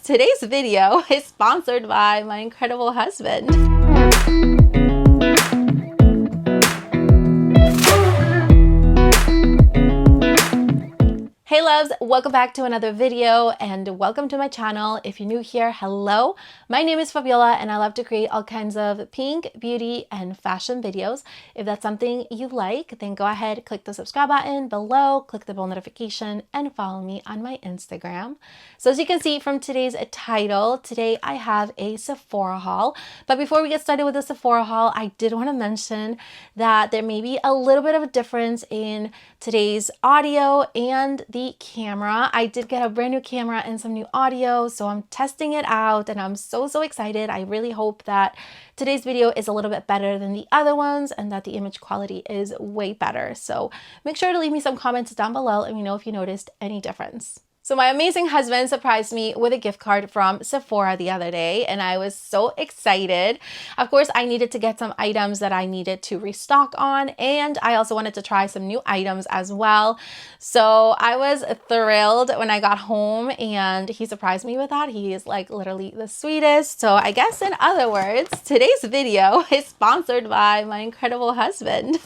Today's video is sponsored by my incredible husband. Hey loves, welcome back to another video and welcome to my channel. If you're new here, hello. My name is Fabiola and I love to create all kinds of pink, beauty, and fashion videos. If that's something you like, then go ahead, click the subscribe button below, click the bell notification, and follow me on my Instagram. So as you can see from today's title, today I have a Sephora haul. But before we get started with the Sephora haul, I did want to mention that there may be a little bit of a difference in today's audio and the camera. I did get a brand new camera and some new audio, so I'm testing it out and I'm so excited. I really hope that today's video is a little bit better than the other ones and that the image quality is way better. So make sure to leave me some comments down below. Let me know if you noticed any difference. So my amazing husband surprised me with a gift card from Sephora the other day and I was so excited. Of course, I needed to get some items that I needed to restock on, and I also wanted to try some new items as well. So I was thrilled when I got home and he surprised me with that. He is like literally the sweetest. So I guess in other words, today's video is sponsored by my incredible husband.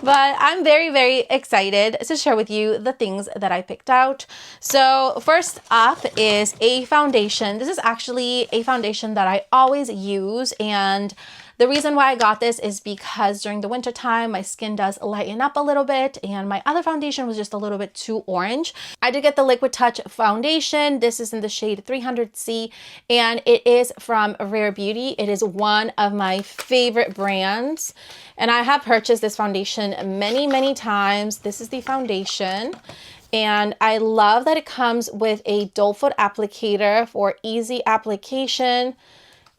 But I'm very excited to share with you the things that I picked out. So first up is a foundation. This is actually a foundation that I always use, and the reason why I got this is because during the winter time, my skin does lighten up a little bit and my other foundation was just a little bit too orange. I did get the Liquid Touch foundation. This is in the shade 300C and it is from Rare Beauty. It is one of my favorite brands and I have purchased this foundation many times. This is the foundation. And I love that it comes with a doe foot applicator for easy application.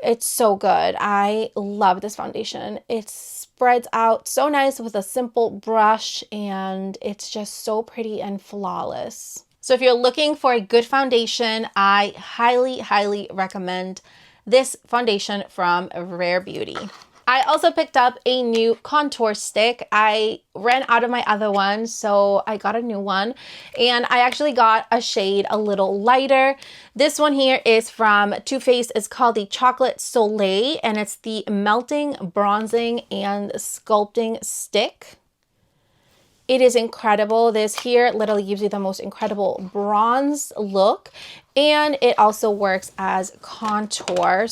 It's so good. I love this foundation. It spreads out so nice with a simple brush and it's just so pretty and flawless. So if you're looking for a good foundation, I highly recommend this foundation from Rare Beauty. I also picked up a new contour stick. I ran out of my other one, so I got a new one. And I actually got a shade a little lighter. This one here is from Too Faced. It's called the Chocolate Soleil, and it's the Melting, Bronzing, and Sculpting Stick. It is incredible. This here literally gives you the most incredible bronze look, and it also works as contour.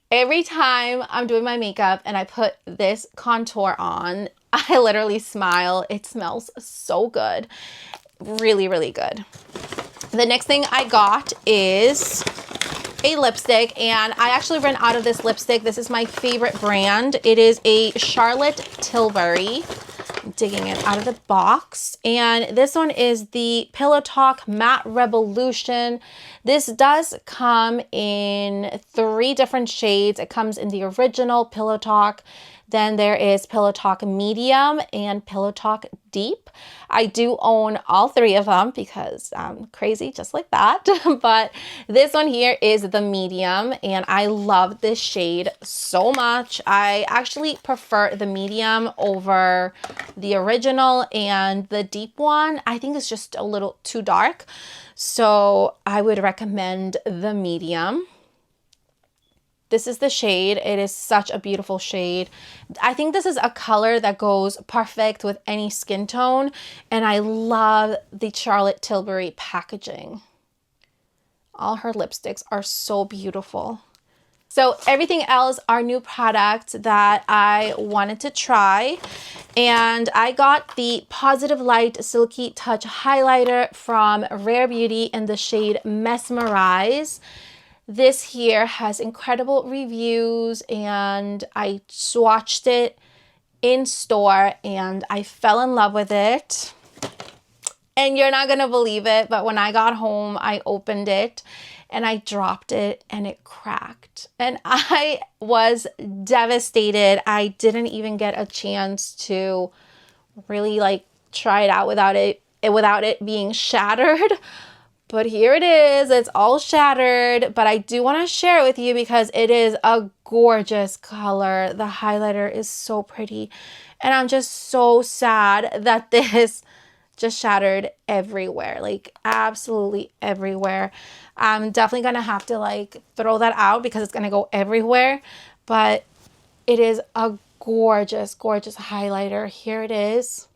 Every time I'm doing my makeup and I put this contour on, I literally smile. It smells so good. Really good. The next thing I got is a lipstick, and I actually ran out of this lipstick. This is my favorite brand. It is a Charlotte Tilbury. I'm digging it out of the box, and this one is the Pillow Talk Matte Revolution. This does come in 3 different shades. It comes in the original Pillow Talk, then there is Pillow Talk Medium and Pillow Talk Deep. I do own all 3 of them because I'm crazy just like that. But this one here is the medium and I love this shade so much. I actually prefer the medium over the original, and the deep one I think is just a little too dark. So I would recommend the medium. This is the shade. It is such a beautiful shade. I think this is a color that goes perfect with any skin tone, and I love the Charlotte Tilbury packaging. All her lipsticks are so beautiful. So everything else are new products that I wanted to try, and I got the Positive Light Silky Touch Highlighter from Rare Beauty in the shade Mesmerize. This here has incredible reviews and I swatched it in store and I fell in love with it. And you're not gonna believe it, but when I got home, I opened it and I dropped it and it cracked. And I was devastated. I didn't even get a chance to really like try it out without it being shattered. But here it is. It's all shattered, but I do want to share it with you because it is a gorgeous color. The highlighter is so pretty, and I'm just so sad that this just shattered everywhere, like absolutely everywhere. I'm definitely gonna have to like throw that out because it's gonna go everywhere, but it is a gorgeous, gorgeous highlighter. Here it is.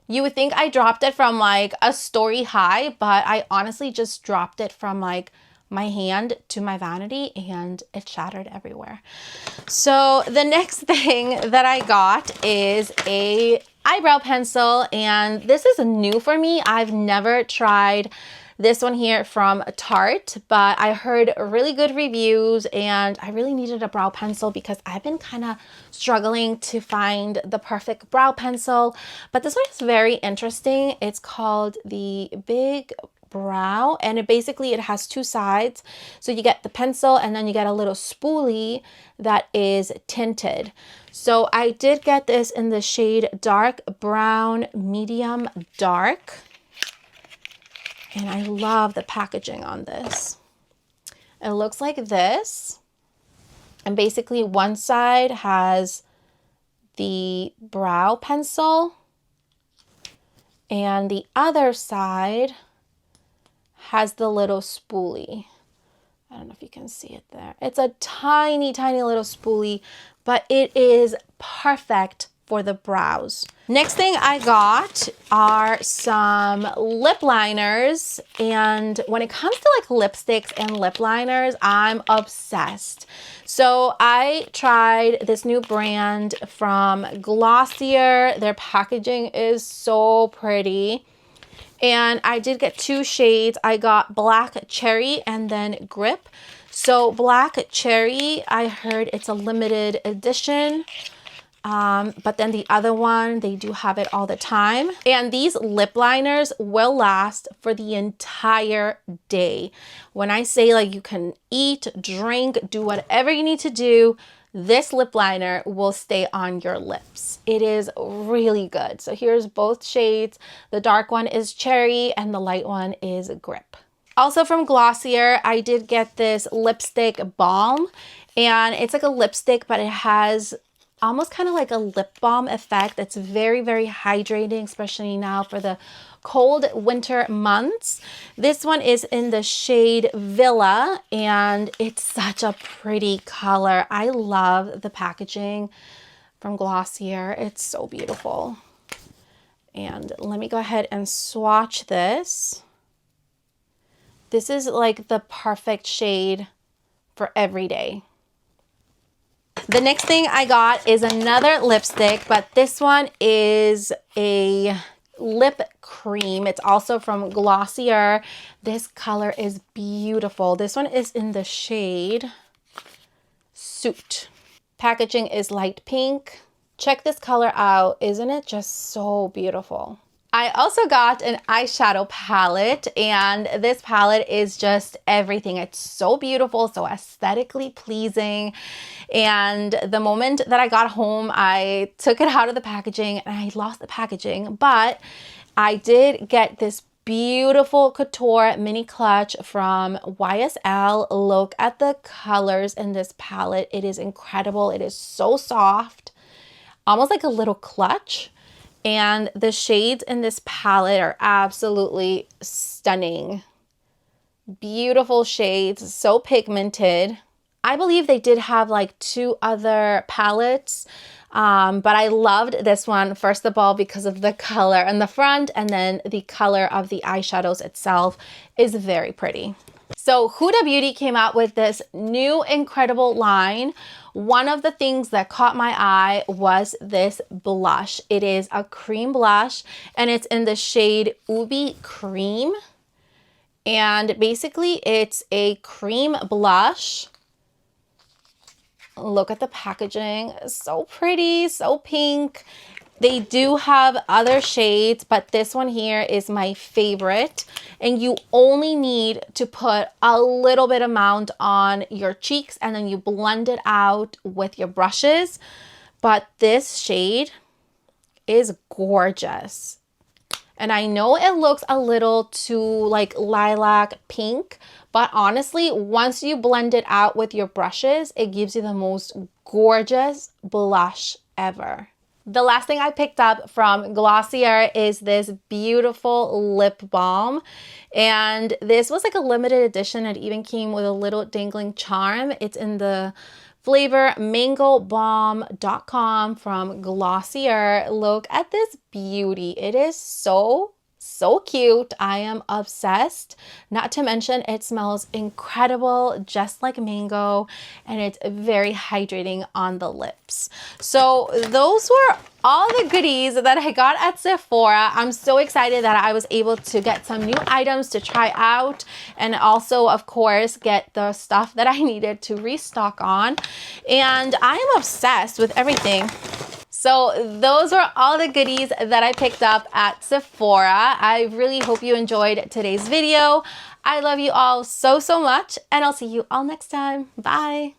You would think I dropped it from like a story high, but I honestly just dropped it from like my hand to my vanity and it shattered everywhere. So the next thing that I got is a eyebrow pencil, and this is new for me. I've never tried this one here from Tarte, but I heard really good reviews and I really needed a brow pencil because I've been kind of struggling to find the perfect brow pencil. But this one is very interesting. It's called the Big Brow, and it has two sides. So you get the pencil and then you get a little spoolie that is tinted. So I did get this in the shade dark brown medium dark. And I love the packaging on this. It looks like this. And basically one side has the brow pencil and the other side has the little spoolie. I don't know if you can see it there. It's a tiny, tiny little spoolie, but it is perfect for the brows. Next thing I got are some lip liners, and when it comes to like lipsticks and lip liners, I'm obsessed. So I tried this new brand from Glossier. Their packaging is so pretty. And I did get two shades. I got Black Cherry and then Grip. So Black Cherry, I heard it's a limited edition. But then the other one, they do have it all the time. And these lip liners will last for the entire day. When I say like you can eat, drink, do whatever you need to do, this lip liner will stay on your lips. It is really good. So here's both shades. The dark one is Cherry and the light one is Grip. Also from Glossier, I did get this lipstick balm, and it's like a lipstick, but it has almost kind of like a lip balm effect. It's very, very hydrating, especially now for the cold winter months. This one is in the shade Villa, and it's such a pretty color. I love the packaging from Glossier. It's so beautiful. And let me go ahead and swatch this. This is like the perfect shade for every day. The next thing I got is another lipstick, but this one is a lip cream. It's also from Glossier. This color is beautiful. This one is in the shade Suit. Packaging is light pink. Check this color out. Isn't it just so beautiful? I also got an eyeshadow palette, and this palette is just everything. It's so beautiful, so aesthetically pleasing. And the moment that I got home, I took it out of the packaging and I lost the packaging, but I did get this beautiful couture mini clutch from YSL. Look at the colors in this palette. It is incredible. It is so soft, almost like a little clutch. And the shades in this palette are absolutely stunning. Beautiful shades, so pigmented. I believe they did have like two other palettes, but I loved this one, first of all, because of the color in the front, and then the color of the eyeshadows itself is very pretty. So Huda Beauty came out with this new incredible line. One of the things that caught my eye was this blush. It is a cream blush, and it's in the shade Ubi Cream. And basically it's a cream blush. Look at the packaging. So pretty, so pink. They do have other shades, but this one here is my favorite. And you only need to put a little bit amount on your cheeks, and then you blend it out with your brushes. But this shade is gorgeous. And I know it looks a little too like lilac pink, but honestly, once you blend it out with your brushes, it gives you the most gorgeous blush ever. The last thing I picked up from Glossier is this beautiful lip balm. And this was like a limited edition. It even came with a little dangling charm. It's in the flavor mangobomb.com from Glossier. Look at this beauty. It is so cute. I am obsessed. Not to mention it smells incredible, just like mango, and it's very hydrating on the lips. So those were all the goodies that I got at Sephora. I'm so excited that I was able to get some new items to try out, and also of course get the stuff that I needed to restock on. And I am obsessed with everything. So those were all the goodies that I picked up at Sephora. I really hope you enjoyed today's video. I love you all so much, and I'll see you all next time. Bye.